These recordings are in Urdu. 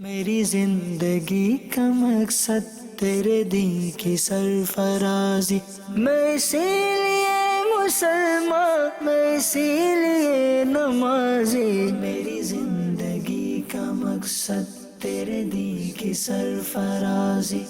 میری زندگی کا مقصد تیرے دین کی سرفرازی، میں اسی لیے مسلمان، میں اسی لیے نمازی، میری زندگی کا مقصد تیرے دین کی سرفرازی۔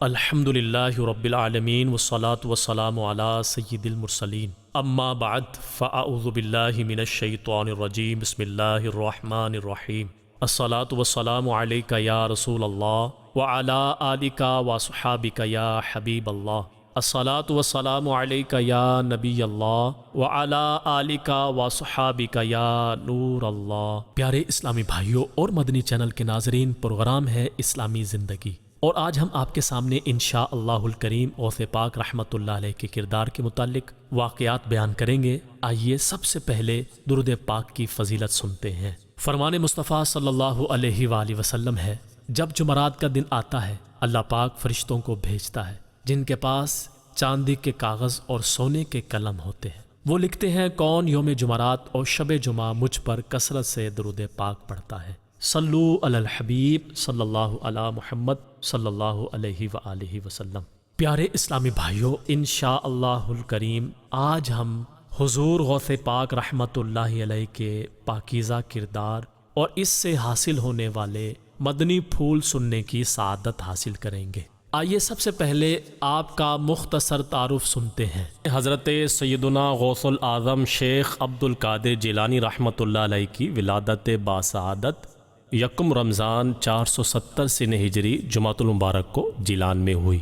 الحمدللہ رب العالمین والصلاة والسلام علی سید المرسلین، اما بعد فاعوذ باللہ من الشیطان الرجیم، بسم اللہ الرحمن الرحیم۔ الصلاة والسلام علیک یا رسول اللہ وعلی آلک واصحابک یا حبیب اللہ۔ الصلاة والسلام علیک یا نبی اللہ وعلی آلک واصحابک یا نور اللہ۔ پیارے اسلامی بھائیوں اور مدنی چینل کے ناظرین، پروگرام ہے اسلامی زندگی، اور آج ہم آپ کے سامنے انشاءاللہ الکریم غوث پاک رحمۃ اللہ علیہ کے کردار کے متعلق واقعات بیان کریں گے۔ آئیے سب سے پہلے درود پاک کی فضیلت سنتے ہیں۔ فرمان مصطفیٰ صلی اللہ علیہ وآلہ وسلم ہے، جب جمعرات کا دن آتا ہے اللہ پاک فرشتوں کو بھیجتا ہے جن کے پاس چاندی کے کاغذ اور سونے کے قلم ہوتے ہیں۔ وہ لکھتے ہیں کون یوم جمعرات اور شب جمعہ مجھ پر کثرت سے درود پاک پڑھتا ہے۔ صلو علی الحبیب صلی اللہ علی محمد صلی اللہ علیہ وآلہ وسلم۔ پیارے اسلامی بھائیوں، انشاءاللہ الکریم آج ہم حضور غوث پاک رحمۃ اللہ علیہ کے پاکیزہ کردار اور اس سے حاصل ہونے والے مدنی پھول سننے کی سعادت حاصل کریں گے۔ آئیے سب سے پہلے آپ کا مختصر تعارف سنتے ہیں۔ حضرت سیدنا غوث الاعظم شیخ عبد القادر جیلانی رحمۃ اللہ علیہ کی ولادت باسعادت یکم رمضان 470 سن ہجری جمعۃ المبارک کو جیلان میں ہوئی۔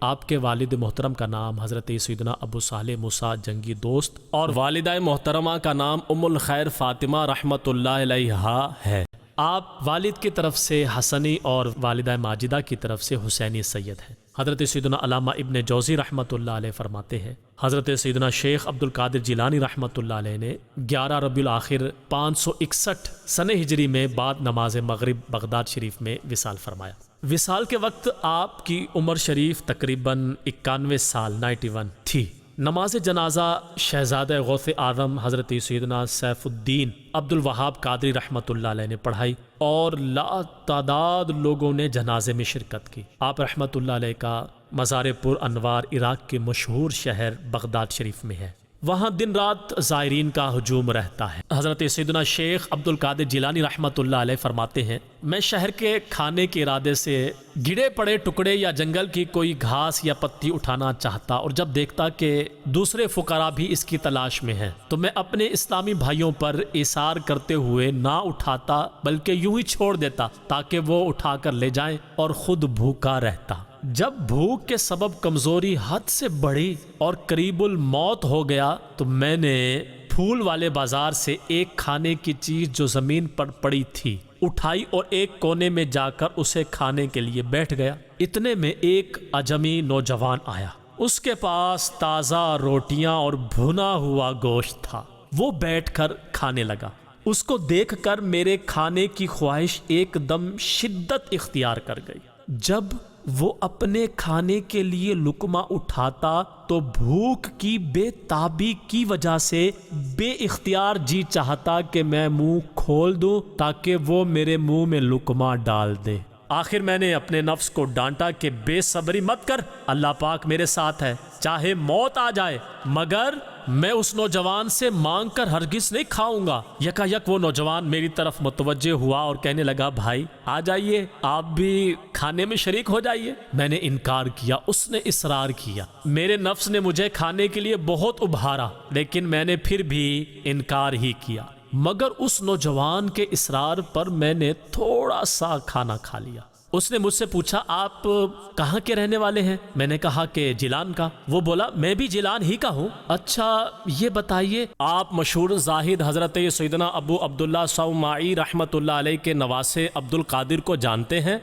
آپ کے والد محترم کا نام حضرت سیدنا ابو صالح موسیٰ جنگی دوست اور والدہ محترمہ کا نام ام الخیر فاطمہ رحمۃ اللہ علیہا ہے۔ آپ والد کی طرف سے حسنی اور والدہ ماجدہ کی طرف سے حسینی سید ہیں۔ حضرت سیدنا علامہ ابن جوزی رحمۃ اللہ علیہ فرماتے ہیں، حضرت سیدنا شیخ عبد القادر جیلانی رحمۃ اللہ علیہ نے 11 ربیع الاخر 561 سن ہجری میں بعد نماز مغرب بغداد شریف میں وصال فرمایا۔ وصال کے وقت آپ کی عمر شریف تقریباً 91 سال 91 تھی۔ نماز جنازہ شہزادہ غوث اعظم حضرت سیدنا سیف الدین عبد الوہاب قادری رحمۃ اللہ علیہ نے پڑھائی اور لا تعداد لوگوں نے جنازے میں شرکت کی۔ آپ رحمۃ اللہ علیہ کا مزار پر انوار عراق کے مشہور شہر بغداد شریف میں ہے، وہاں دن رات زائرین کا ہجوم رہتا ہے۔ حضرت سیدنا شیخ عبد القادر جیلانی رحمۃ اللہ علیہ فرماتے ہیں، میں شہر کے کھانے کے ارادے سے گرے پڑے ٹکڑے یا جنگل کی کوئی گھاس یا پتی اٹھانا چاہتا، اور جب دیکھتا کہ دوسرے فقراء بھی اس کی تلاش میں ہیں تو میں اپنے اسلامی بھائیوں پر ایثار کرتے ہوئے نہ اٹھاتا بلکہ یوں ہی چھوڑ دیتا تاکہ وہ اٹھا کر لے جائیں اور خود بھوکا رہتا۔ جب بھوک کے سبب کمزوری حد سے بڑھی اور قریب الموت ہو گیا تو میں نے پھول والے بازار سے ایک کھانے کی چیز جو زمین پر پڑی تھی اٹھائی اور ایک کونے میں جا کر اسے کھانے کے لیے بیٹھ گیا۔ اتنے میں ایک اجمی نوجوان آیا، اس کے پاس تازہ روٹیاں اور بھنا ہوا گوشت تھا، وہ بیٹھ کر کھانے لگا۔ اس کو دیکھ کر میرے کھانے کی خواہش ایک دم شدت اختیار کر گئی۔ جب وہ اپنے کھانے کے لیے لقمہ اٹھاتا تو بھوک کی بے تابی کی وجہ سے بے اختیار جی چاہتا کہ میں منہ کھول دوں تاکہ وہ میرے منہ میں لقمہ ڈال دے۔ آخر میں نے اپنے نفس کو ڈانٹا کہ بے صبری مت کر، اللہ پاک میرے ساتھ ہے، چاہے موت آ جائے مگر میں اس نوجوان سے مانگ کر ہرگز نہیں کھاؤں گا۔ یکا یک وہ نوجوان میری طرف متوجہ ہوا اور کہنے لگا، بھائی آ جائیے، آپ بھی کھانے میں شریک ہو جائیے۔ میں نے انکار کیا، اس نے اصرار کیا۔ میرے نفس نے مجھے کھانے کے لیے بہت ابھارا لیکن میں نے پھر بھی انکار ہی کیا، مگر اس نوجوان کے اصرار پر میں نے تھوڑا سا کھانا کھا لیا۔ اس نے مجھ سے پوچھا، آپ کہاں کے رہنے والے ہیں؟ میں نے کہا کہ جیلان کا۔ وہ بولا، میں بھی جیلان ہی کا ہوں۔ اچھا یہ بتائیے، آپ مشہور زاہد حضرت سیدنا ابو عبداللہ صومعی رحمۃ اللہ علیہ کے نواسے عبد القادر کو جانتے ہیں؟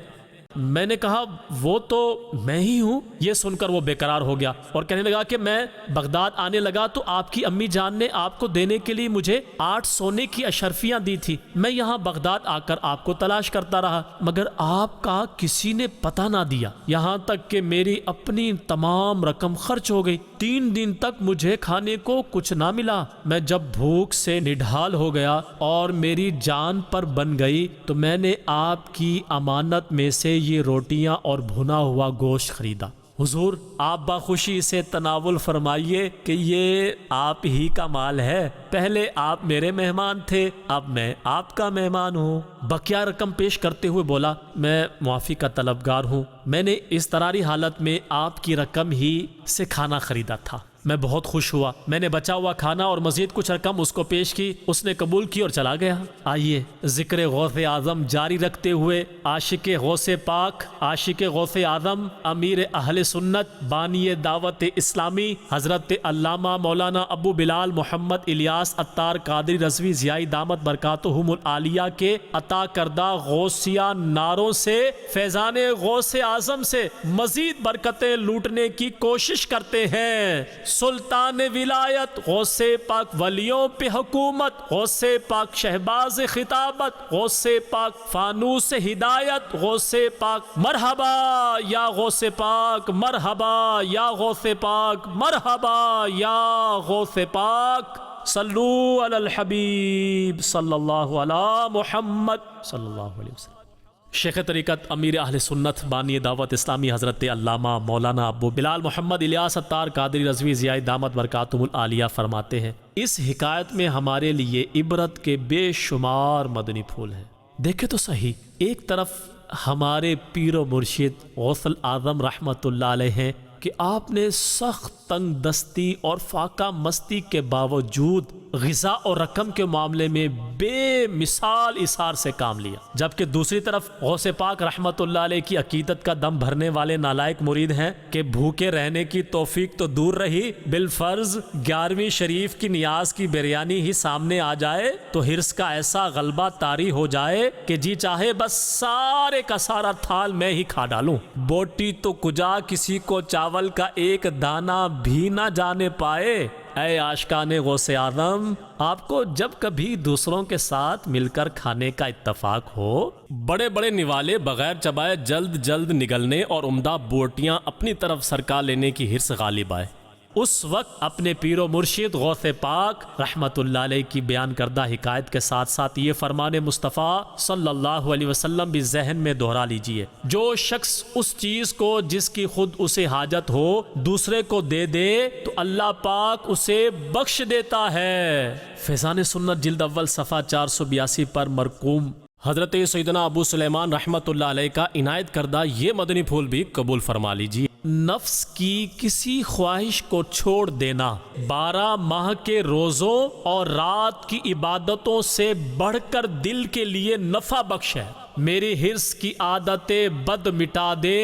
میں نے کہا وہ تو میں ہی ہوں۔ یہ سن کر وہ بے قرار ہو گیا اور کہنے لگا کہ میں بغداد آنے لگا تو آپ کی امی جان نے آپ کو دینے کے لیے مجھے 8 سونے کی اشرفیاں دی تھی۔ میں یہاں بغداد آ کر آپ کو تلاش کرتا رہا مگر آپ کا کسی نے پتہ نہ دیا، یہاں تک کہ میری اپنی تمام رقم خرچ ہو گئی۔ 3 دن تک مجھے کھانے کو کچھ نہ ملا۔ میں جب بھوک سے نڈھال ہو گیا اور میری جان پر بن گئی تو میں نے آپ کی امانت میں سے یہ روٹیاں اور بھنا ہوا گوشت خریدا۔ حضور آپ باخوشی اسے تناول فرمائیے کہ یہ آپ ہی کا مال ہے، پہلے آپ میرے مہمان تھے، اب میں آپ کا مہمان ہوں۔ بقیہ رقم پیش کرتے ہوئے بولا میں معافی کا طلبگار ہوں، میں نے اس طراری حالت میں آپ کی رقم ہی سے کھانا خریدا تھا۔ میں بہت خوش ہوا، میں نے بچا ہوا کھانا اور مزید کچھ رقم اس کو پیش کی، اس نے قبول کی اور چلا گیا۔ آئیے ذکر غوث اعظم جاری رکھتے ہوئے عاشق غوث پاک، عاشق غوث اعظم، امیر اہل سنت، بانی دعوت اسلامی حضرت علامہ مولانا ابو بلال محمد الیاس عطار قادری رضوی ضیائی دامت برکاتہم العالیہ کے عطا کردہ غوثیہ ناروں سے فیضان غوث اعظم سے مزید برکتیں لوٹنے کی کوشش کرتے ہیں۔ سلطان ولایت غوث پاک ولیوں پہ حکومت، غوث پاک شہباز خطابت، غوث پاک فانوس ہدایت، غوث پاک مرحبا یا غوث پاک، مرحبا یا غوث پاک، مرحبا یا غوث پاک۔ صلو علی الحبیب صلی اللہ علی محمد صلی اللہ علیہ وسلم۔ شیخ طریقت امیر اہل سنت بانی دعوت اسلامی حضرت علامہ مولانا ابو بلال محمد الیاس عطار قادری رضوی ضیائی دامت برکاتہم العالیہ فرماتے ہیں اس حکایت میں ہمارے لیے عبرت کے بے شمار مدنی پھول ہیں۔ دیکھیں تو صحیح، ایک طرف ہمارے پیر و مرشد غوث الاعظم رحمت اللہ علیہ ہیں کہ آپ نے سخت تنگ دستی اور فاقہ مستی کے باوجود غذا اور رقم کے معاملے میں بے مثال اثار سے کام لیا، جبکہ دوسری طرف غوث پاک رحمت اللہ علیہ کی عقیدت کا دم بھرنے والے نالائق مرید ہیں کہ بھوکے رہنے کی توفیق تو دور رہی، بالفرض 11ویں شریف کی نیاز کی بریانی ہی سامنے آ جائے تو حرص کا ایسا غلبہ طاری ہو جائے کہ جی چاہے بس سارے کا سارا تھال میں ہی کھا ڈالوں۔ بوٹی تو کجا کسی کو چاول کا ایک دانہ بھی نہ جانے پائے۔ اے عاشقان غوث اعظم، آپ کو جب کبھی دوسروں کے ساتھ مل کر کھانے کا اتفاق ہو، بڑے بڑے نوالے بغیر چبائے جلد جلد نگلنے اور عمدہ بوٹیاں اپنی طرف سرکا لینے کی حرص غالب آئے، اس وقت اپنے پیر و مرشد غوث پاک رحمت اللہ علیہ کی بیان کردہ حکایت کے ساتھ ساتھ یہ فرمان مصطفیٰ صلی اللہ علیہ وسلم بھی ذہن میں دہرا لیجئے، جو شخص اس چیز کو جس کی خود اسے حاجت ہو دوسرے کو دے دے تو اللہ پاک اسے بخش دیتا ہے۔ فیضان سنت جلد اول صفحہ 482 پر مرقوم حضرت سیدنا ابو سلیمان رحمت اللہ علیہ کا عنایت کردہ یہ مدنی پھول بھی قبول فرما لیجیے۔ نفس کی کسی خواہش کو چھوڑ دینا 12 ماہ کے روزوں اور رات کی عبادتوں سے بڑھ کر دل کے لیے نفع بخش ہے۔ میری حرص کی عادت بد مٹا دے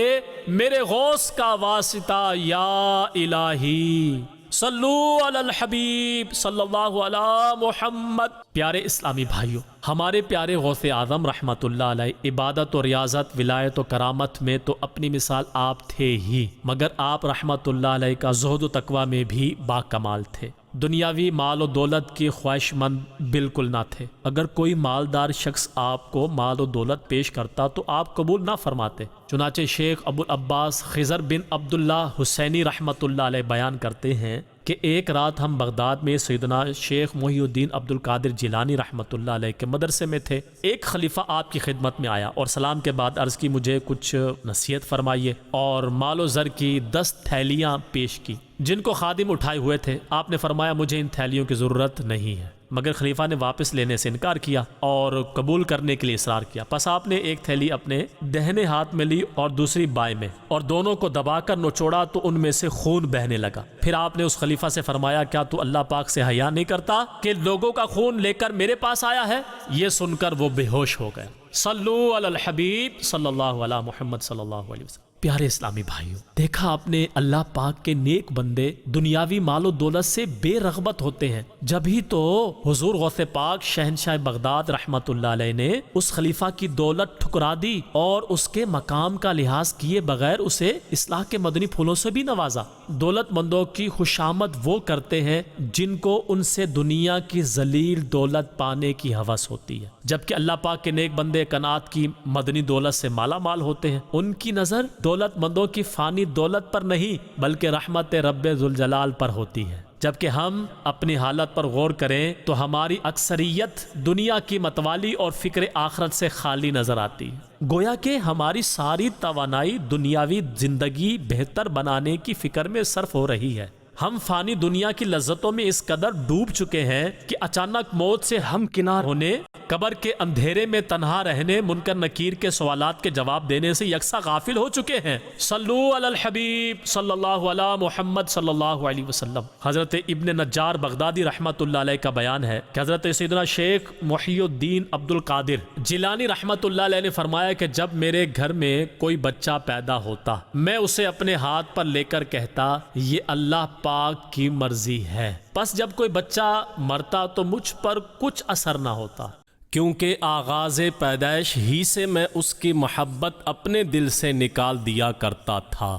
میرے غوث کا واسطہ یا الہی۔ صلو علی الحبیب صلی اللہ علی محمد۔ پیارے اسلامی بھائیوں، ہمارے پیارے غوث اعظم رحمت اللہ علیہ عبادت و ریاضت، ولایت و کرامت میں تو اپنی مثال آپ تھے ہی، مگر آپ رحمت اللہ علیہ کا زہد و تقوی میں بھی با کمال تھے۔ دنیاوی مال و دولت کی خواہش مند بالکل نہ تھے۔ اگر کوئی مالدار شخص آپ کو مال و دولت پیش کرتا تو آپ قبول نہ فرماتے۔ چنانچہ شیخ ابو العباس خضر بن عبداللہ حسینی رحمت اللہ علیہ بیان کرتے ہیں کہ ایک رات ہم بغداد میں سیدنا شیخ محی الدین عبد القادر جیلانی رحمت اللہ علیہ کے مدرسے میں تھے۔ ایک خلیفہ آپ کی خدمت میں آیا اور سلام کے بعد عرض کی مجھے کچھ نصیحت فرمائیے، اور مال و زر کی 10 تھیلیاں پیش کی جن کو خادم اٹھائے ہوئے تھے۔ آپ نے فرمایا مجھے ان تھیلیوں کی ضرورت نہیں ہے، مگر خلیفہ نے واپس لینے سے انکار کیا اور قبول کرنے کے لیے اصرار کیا۔ پس آپ نے ایک تھیلی اپنے دہنے ہاتھ میں لی اور دوسری بائیں میں، اور دونوں کو دبا کر نچوڑا تو ان میں سے خون بہنے لگا۔ پھر آپ نے اس خلیفہ سے فرمایا کیا تو اللہ پاک سے حیا نہیں کرتا کہ لوگوں کا خون لے کر میرے پاس آیا ہے؟ یہ سن کر وہ بے ہوش ہو گئے۔ صلو علی الحبیب صلی اللہ علیہ محمد صلی اللہ علیہ وسلم۔ پیارے اسلامی بھائیوں، دیکھا آپ نے اللہ پاک کے نیک بندے دنیاوی مال و دولت سے بے رغبت ہوتے ہیں، جب ہی تو حضور غوث پاک شہنشاہ بغداد رحمت اللہ علیہ نے اس خلیفہ کی دولت ٹھکرا دی اور اس کے مقام کا لحاظ کیے بغیر اسے اصلاح کے مدنی پھولوں سے بھی نوازا۔ دولت مندوں کی خوشامد وہ کرتے ہیں جن کو ان سے دنیا کی ذلیل دولت پانے کی ہوس ہوتی ہے، جبکہ اللہ پاک کے نیک بندے قناعت کی مدنی دولت سے مالا مال ہوتے ہیں۔ ان کی نظر دولت مندوں کی فانی دولت پر نہیں بلکہ رحمت رب ذوالجلال پر ہوتی ہے۔ جبکہ ہم اپنی حالت پر غور کریں تو ہماری اکثریت دنیا کی متوالی اور فکر آخرت سے خالی نظر آتی ہے، گویا کہ ہماری ساری توانائی دنیاوی زندگی بہتر بنانے کی فکر میں صرف ہو رہی ہے۔ ہم فانی دنیا کی لذتوں میں اس قدر ڈوب چکے ہیں کہ اچانک موت سے ہمکنار ہونے، قبر کے اندھیرے میں تنہا رہنے، منکر نکیر کے سوالات کے جواب دینے سے یکساں غافل ہو چکے ہیں۔ صلو علی الحبیب صلی اللہ علی محمد صلی اللہ علیہ وسلم۔ حضرت ابن نجار بغدادی رحمت اللہ علیہ کا بیان ہے کہ حضرت سیدنا شیخ محی الدین عبد القادر جیلانی رحمت اللہ علیہ نے فرمایا کہ جب میرے گھر میں کوئی بچہ پیدا ہوتا، میں اسے اپنے ہاتھ پر لے کر کہتا یہ اللہ پاک کی مرضی ہے، پس جب کوئی بچہ مرتا تو مجھ پر کچھ اثر نہ ہوتا، کیونکہ آغاز پیدائش ہی سے میں اس کی محبت اپنے دل سے نکال دیا کرتا تھا۔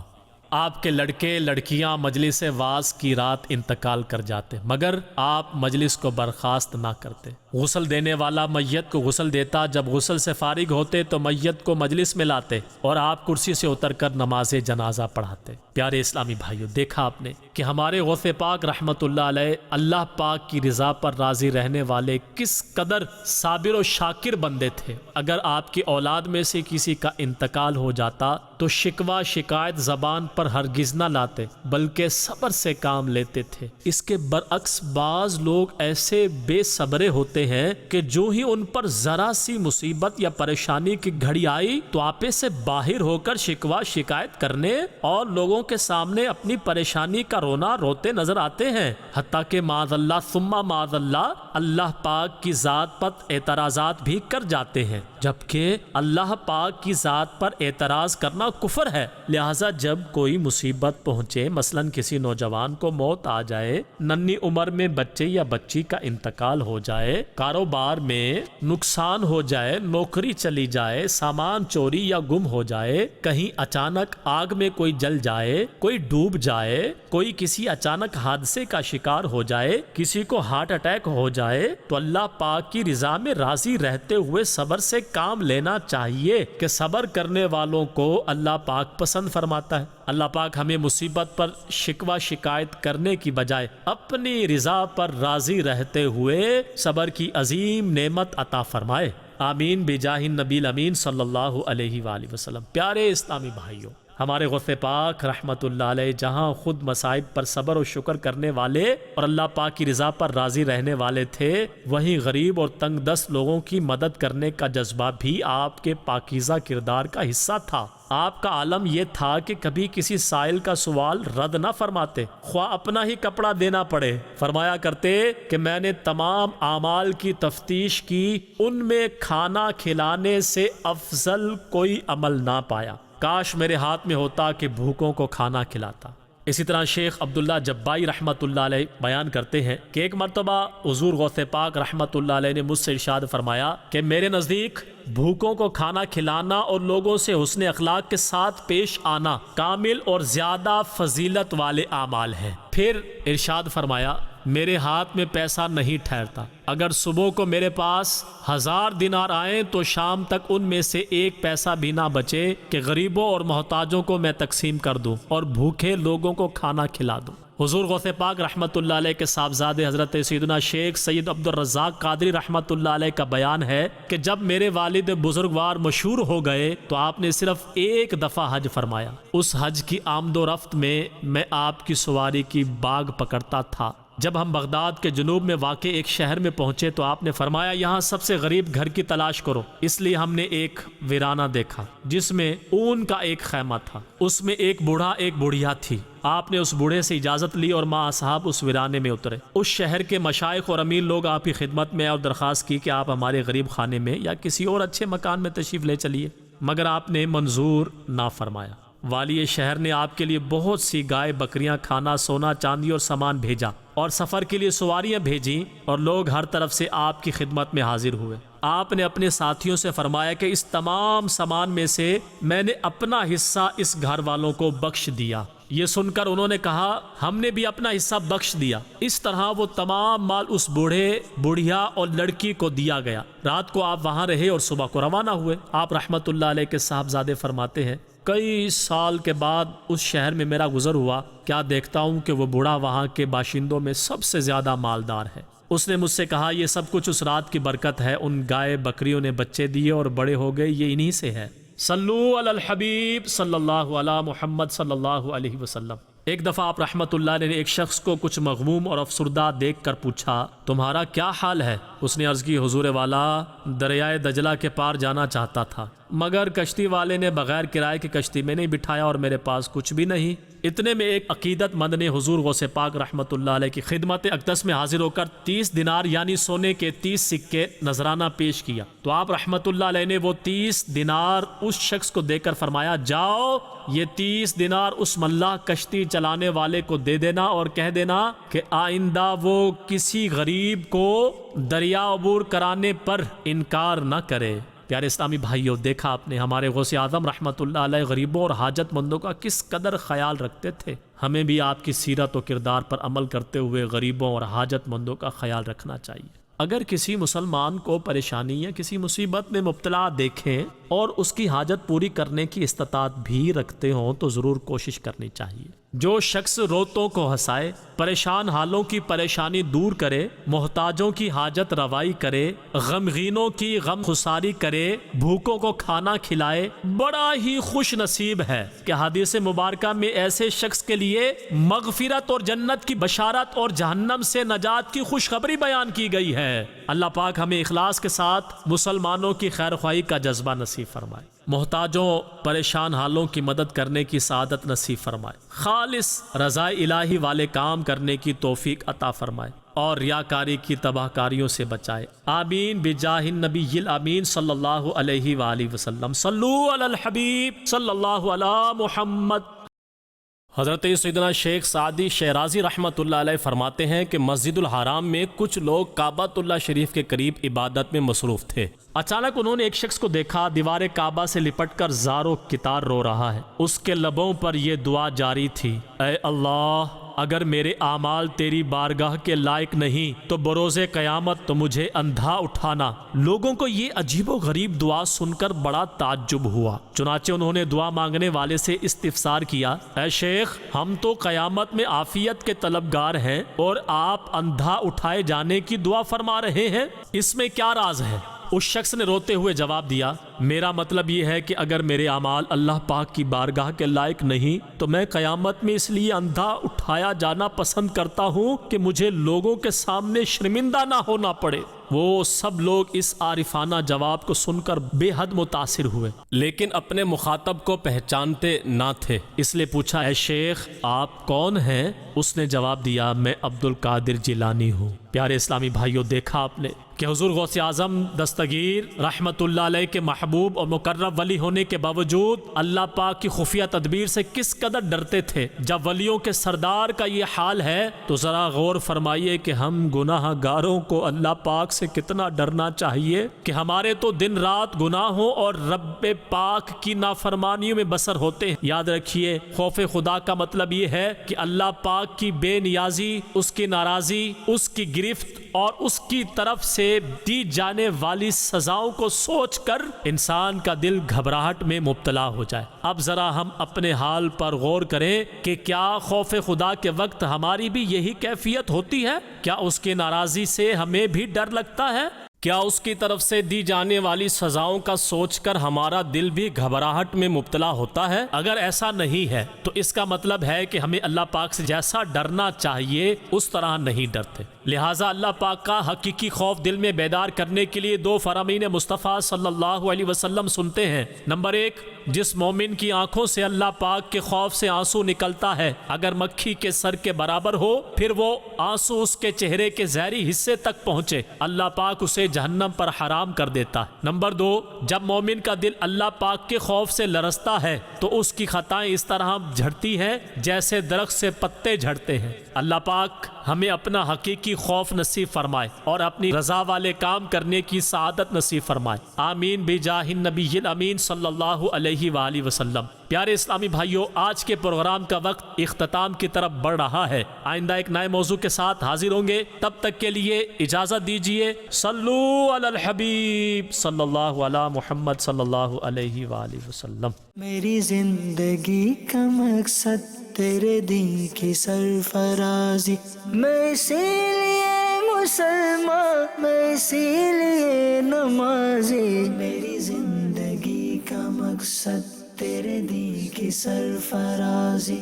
آپ کے لڑکے لڑکیاں مجلس واعظ کی رات انتقال کر جاتے مگر آپ مجلس کو برخاست نہ کرتے۔ غسل دینے والا میت کو غسل دیتا، جب غسل سے فارغ ہوتے تو میت کو مجلس میں لاتے اور آپ کرسی سے اتر کر نماز جنازہ پڑھاتے۔ پیارے اسلامی بھائیوں، دیکھا آپ نے کہ ہمارے غوث پاک رحمت اللہ علیہ اللہ پاک کی رضا پر راضی رہنے والے کس قدر صابر و شاکر بندے تھے۔ اگر آپ کی اولاد میں سے کسی کا انتقال ہو جاتا تو شکوہ شکایت زبان پر ہرگز نہ لاتے بلکہ صبر سے کام لیتے تھے۔ اس کے برعکس بعض لوگ ایسے بے صبرے ہوتے ہیں کہ جو ہی ان پر ذرا سی مصیبت یا پریشانی کی گھڑی آئی تو آپے سے باہر ہو کر شکوہ شکایت کرنے اور لوگوں کے سامنے اپنی پریشانی کا رونا روتے نظر آتے ہیں، حتیٰ کہ معاذ اللہ ثم معاذ اللہ اللہ پاک کی ذات پر اعتراضات بھی کر جاتے ہیں، جبکہ اللہ پاک کی ذات پر اعتراض کرنا کفر ہے۔ لہٰذا جب کوئی مصیبت پہنچے، مثلا کسی نوجوان کو موت آ جائے، ننھی عمر میں بچے یا بچی کا انتقال ہو جائے، کاروبار میں نقصان ہو جائے، نوکری چلی جائے، سامان چوری یا گم ہو جائے، کہیں اچانک آگ میں کوئی جل جائے، کوئی ڈوب جائے، کوئی کسی اچانک حادثے کا شکار ہو جائے، کسی کو ہارٹ اٹیک ہو جائے، تو اللہ پاک کی رضا میں راضی رہتے ہوئے صبر سے کام لینا چاہیے کہ صبر کرنے والوں کو اللہ پاک پسند فرماتا ہے۔ اللہ پاک ہمیں مصیبت پر شکوہ شکایت کرنے کی بجائے اپنی رضا پر راضی رہتے ہوئے صبر کی عظیم نعمت عطا فرمائے، آمین بجاہ النبی الامین صلی اللہ علیہ وآلہ وسلم۔ پیارے اسلامی بھائیوں، ہمارے غوث پاک رحمت اللہ علیہ جہاں خود مصائب پر صبر و شکر کرنے والے اور اللہ پاک کی رضا پر راضی رہنے والے تھے، وہیں غریب اور تنگ دست لوگوں کی مدد کرنے کا جذبہ بھی آپ کے پاکیزہ کردار کا حصہ تھا۔ آپ کا عالم یہ تھا کہ کبھی کسی سائل کا سوال رد نہ فرماتے، خواہ اپنا ہی کپڑا دینا پڑے۔ فرمایا کرتے کہ میں نے تمام اعمال کی تفتیش کی، ان میں کھانا کھلانے سے افضل کوئی عمل نہ پایا، کاش میرے ہاتھ میں ہوتا کہ بھوکوں کو کھانا کھلاتا۔ اسی طرح شیخ عبداللہ جبائی رحمت اللہ علیہ بیان کرتے ہیں کہ ایک مرتبہ حضور غوث پاک رحمت اللہ علیہ نے مجھ سے ارشاد فرمایا کہ میرے نزدیک بھوکوں کو کھانا کھلانا اور لوگوں سے حسن اخلاق کے ساتھ پیش آنا کامل اور زیادہ فضیلت والے اعمال ہیں۔ پھر ارشاد فرمایا میرے ہاتھ میں پیسہ نہیں ٹھہرتا، اگر صبح کو میرے پاس 1000 دینار آئیں تو شام تک ان میں سے ایک پیسہ بھی نہ بچے کہ غریبوں اور محتاجوں کو میں تقسیم کر دوں اور بھوکے لوگوں کو کھانا کھلا دوں۔ حضور غوث پاک رحمت اللہ علیہ کے صاحبزادے حضرت سیدنا شیخ سید عبد الرزاق قادری رحمت اللہ علیہ کا بیان ہے کہ جب میرے والد بزرگوار مشہور ہو گئے تو آپ نے صرف ایک دفعہ حج فرمایا۔ اس حج کی آمد و رفت میں آپ کی سواری کی باگ پکڑتا تھا۔ جب ہم بغداد کے جنوب میں واقع ایک شہر میں پہنچے تو آپ نے فرمایا یہاں سب سے غریب گھر کی تلاش کرو۔ اس لیے ہم نے ایک ویرانہ دیکھا جس میں اون کا ایک خیمہ تھا، اس میں ایک بوڑھا ایک بوڑھیا تھی۔ آپ نے اس بوڑھے سے اجازت لی اور ماں اصحاب اس ویرانے میں اترے۔ اس شہر کے مشائخ اور امیر لوگ آپ کی خدمت میں اور درخواست کی کہ آپ ہمارے غریب خانے میں یا کسی اور اچھے مکان میں تشریف لے چلیے، مگر آپ نے منظور نہ فرمایا۔ والی شہر نے آپ کے لیے بہت سی گائے بکریاں، کھانا، سونا، چاندی اور سامان بھیجا اور سفر کے لیے سواریاں بھیجیں، اور لوگ ہر طرف سے آپ کی خدمت میں حاضر ہوئے۔ آپ نے اپنے ساتھیوں سے فرمایا کہ اس تمام سامان میں سے میں نے اپنا حصہ اس گھر والوں کو بخش دیا۔ یہ سن کر انہوں نے کہا ہم نے بھی اپنا حصہ بخش دیا۔ اس طرح وہ تمام مال اس بوڑھے، بوڑھیا اور لڑکی کو دیا گیا۔ رات کو آپ وہاں رہے اور صبح کو روانہ ہوئے۔ آپ رحمت اللہ علیہ کے صاحبزادے فرماتے ہیں کئی سال کے بعد اس شہر میں میرا گزر ہوا، کیا دیکھتا ہوں کہ وہ بوڑھا وہاں کے باشندوں میں سب سے زیادہ مالدار ہے۔ اس نے مجھ سے کہا یہ سب کچھ اس رات کی برکت ہے، ان گائے بکریوں نے بچے دیے اور بڑے ہو گئے، یہ انہی سے ہے۔ صلو علی الحبیب صلی اللہ علی محمد صلی اللہ علیہ وسلم۔ ایک دفعہ آپ رحمت اللہ علیہ نے ایک شخص کو کچھ مغموم اور افسردہ دیکھ کر پوچھا تمہارا کیا حال ہے؟ اس نے عرض کی حضور والا دریائے دجلہ کے پار جانا چاہتا تھا، مگر کشتی والے نے بغیر کرائے کی کشتی میں نہیں بٹھایا اور میرے پاس کچھ بھی نہیں۔ اتنے میں ایک عقیدت مند نے حضور غوث پاک رحمت اللہ علیہ کی خدمت اقدس میں حاضر ہو کر 30 دینار یعنی سونے کے 30 سکے نذرانہ پیش کیا، تو آپ رحمت اللہ علیہ نے وہ 30 دینار اس شخص کو دے کر فرمایا جاؤ یہ 30 دینار اس ملاح کشتی چلانے والے کو دے دینا اور کہہ دینا کہ آئندہ وہ کسی غریب کو دریا عبور کرانے پر انکار نہ کرے۔ پیارے اسلامی بھائیوں، دیکھا آپ نے ہمارے غوث اعظم رحمت اللہ علیہ غریبوں اور حاجت مندوں کا کس قدر خیال رکھتے تھے۔ ہمیں بھی آپ کی سیرت و کردار پر عمل کرتے ہوئے غریبوں اور حاجت مندوں کا خیال رکھنا چاہیے۔ اگر کسی مسلمان کو پریشانی یا کسی مصیبت میں مبتلا دیکھیں اور اس کی حاجت پوری کرنے کی استطاعت بھی رکھتے ہوں تو ضرور کوشش کرنی چاہیے۔ جو شخص روتوں کو ہنسائے، پریشان حالوں کی پریشانی دور کرے، محتاجوں کی حاجت روائی کرے، غمگینوں کی غم خساری کرے، بھوکوں کو کھانا کھلائے، بڑا ہی خوش نصیب ہے کہ حدیث مبارکہ میں ایسے شخص کے لیے مغفرت اور جنت کی بشارت اور جہنم سے نجات کی خوشخبری بیان کی گئی ہے۔ اللہ پاک ہمیں اخلاص کے ساتھ مسلمانوں کی خیر خواہی کا جذبہ نصیب فرمائے، محتاجوں پریشان حالوں کی مدد کرنے کی سعادت نصیب فرمائے، خالص رضا الہی والے کام کرنے کی توفیق عطا فرمائے اور ریاکاری کی تباہ کاریوں سے بچائے۔ آمین بجاہ النبی الامین صلی اللہ علیہ وآلہ وسلم۔ صلو علی الحبیب صلی اللہ علی محمد۔ حضرت سیدنا شیخ سعدی شیرازی رحمۃ اللہ علیہ فرماتے ہیں کہ مسجد الحرام میں کچھ لوگ کعبۃ اللہ شریف کے قریب عبادت میں مصروف تھے۔ اچانک انہوں نے ایک شخص کو دیکھا دیوار کعبہ سے لپٹ کر زاروں کتار رو رہا ہے۔ اس کے لبوں پر یہ دعا جاری تھی، اے اللہ اگر میرے اعمال تیری بارگاہ کے لائق نہیں تو بروز قیامت تو مجھے اندھا اٹھانا۔ لوگوں کو یہ عجیب و غریب دعا سن کر بڑا تعجب ہوا، چنانچہ انہوں نے دعا مانگنے والے سے استفسار کیا، اے شیخ ہم تو قیامت میں عافیت کے طلبگار ہیں اور آپ اندھا اٹھائے جانے کی دعا فرما رہے ہیں، اس میں کیا راز ہے؟ اس شخص نے روتے ہوئے جواب دیا، میرا مطلب یہ ہے کہ اگر میرے اعمال اللہ پاک کی بارگاہ کے لائق نہیں تو میں قیامت میں اس لیے اندھا اٹھایا جانا پسند کرتا ہوں کہ مجھے لوگوں کے سامنے شرمندہ نہ ہونا پڑے۔ وہ سب لوگ اس عارفانہ جواب کو سن کر بے حد متاثر ہوئے، لیکن اپنے مخاطب کو پہچانتے نہ تھے، اس لیے پوچھا، اے شیخ آپ کون ہیں؟ اس نے جواب دیا، میں عبد القادر جیلانی ہوں۔ پیارے اسلامی بھائیوں، دیکھا آپ نے کہ حضور غوث اعظم دستگیر رحمت اللہ علیہ کے محبوب اور مقرب ولی ہونے کے باوجود اللہ پاک کی خفیہ تدبیر سے کس قدر ڈرتے تھے۔ جب ولیوں کے سردار کا یہ حال ہے تو ذرا غور فرمائیے کہ ہم گناہ گاروں کو اللہ پاک سے کتنا ڈرنا چاہیے کہ ہمارے تو دن رات گناہوں اور رب پاک کی نافرمانیوں میں بسر ہوتے ہیں۔ یاد رکھیے، خوف خدا کا مطلب یہ ہے کہ اللہ پاک کی بے نیازی، اس کی ناراضی، اس کی گرفت اور اس کی طرف سے دی جانے والی سزاؤں کو سوچ کر انسان کا دل گھبراہٹ میں مبتلا ہو جائے۔ اب ذرا ہم اپنے حال پر غور کریں کہ کیا خوف خدا کے وقت ہماری بھی یہی کیفیت ہوتی ہے؟ کیا اس کی ناراضی سے ہمیں بھی ڈر لگتا ہے؟ کیا اس کی طرف سے دی جانے والی سزاؤں کا سوچ کر ہمارا دل بھی گھبراہٹ میں مبتلا ہوتا ہے؟ اگر ایسا نہیں ہے تو اس کا مطلب ہے کہ ہمیں اللہ پاک سے جیسا ڈرنا چاہیے اس طرح نہیں ڈرتے۔ لہٰذا اللہ پاک کا حقیقی خوف دل میں بیدار کرنے کے لیے دو فرامین مصطفیٰ صلی اللہ علیہ وسلم سنتے ہیں۔ نمبر ایک، جس مومن کی آنکھوں سے اللہ پاک کے خوف سے آنسو نکلتا ہے اگر مکھی کے سر کے برابر ہو، پھر وہ آنسو اس کے چہرے کے ظاہری حصے تک پہنچے، اللہ پاک اسے جہنم پر حرام کر دیتا ہے۔ نمبر 2، جب مومن کا دل اللہ پاک کے خوف سے لرزتا ہے تو اس کی خطائیں اس طرح جھڑتی ہیں جیسے درخت سے پتے جھڑتے ہیں۔ اللہ پاک ہمیں اپنا حقیقی خوف نصیب فرمائے اور اپنی رضا والے کام کرنے کی سعادت نصیب فرمائے، آمین بجاہ النبی الامین صلی اللہ علیہ وآلہ وسلم۔ پیارے اسلامی بھائیوں، آج کے پروگرام کا وقت اختتام کی طرف بڑھ رہا ہے۔ آئندہ ایک نئے موضوع کے ساتھ حاضر ہوں گے، تب تک کے لیے اجازت دیجیے۔ صلو علی الحبیب صلی اللہ علی محمد صلی اللہ علیہ وآلہ وسلم۔ میری زندگی کا مقصد تیرے دین کی سرفرازی، میں اسی لیے مسلمان، میں اسی لیے نمازی۔ میری زندگی کا مقصد تیرے دین کی سرفرازی،